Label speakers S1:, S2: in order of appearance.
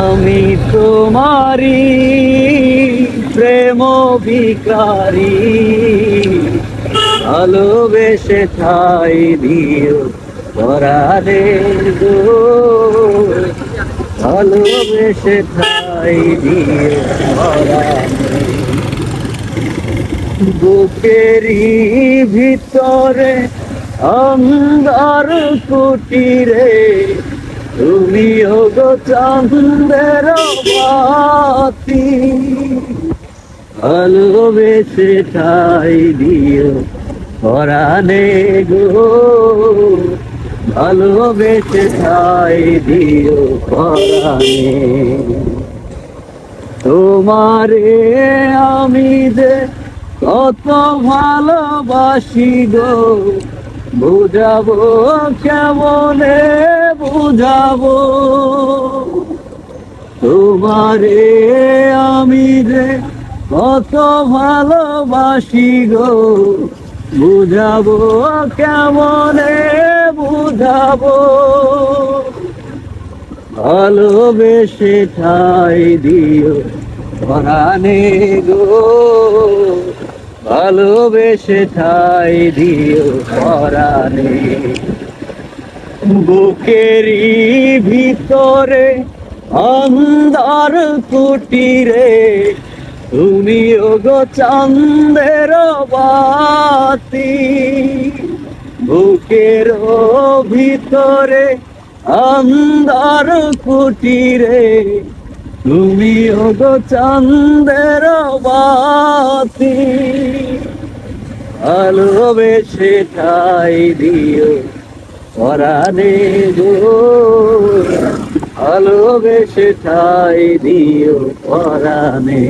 S1: আমি তোমারি প্রেম ভিখারি, ভালোবেসে ঠাই দিও পরাণে গো, ভালোবেসে ঠাই দিও পরাণে। বুকেরই ভিতরে অন্ধকার কুটিরে, তুমি ওগো চাঁদের বাতি, ভালোবেসে ঠাই দিও পরাণে গো, ভালোবেসে ঠাই দিও পরাণে। তোমারে আমি যে কত ভালোবাসি গো, বুঝাবো কেমনে বুঝাবো। তোমারে আমি যে কত ভালোবাসি গো, বুঝাবো কেমনে বুঝাবো। ভালোবেসে ঠাই দিও পরাণে গো, ভালোবেসে ঠাই দিও পরাণে। বুকেরই ভিতরে অন্ধকার কুটিরে, তুমি ওগো চাঁদের বাতি, বুকের ভিতরে অন্ধকার কুটিরে, তুমি ওগো চাঁদের বাতি, ভালোবেসে ঠাই দিও পরাণে গো, ভালোবেসে ঠাই দিও পরাণে।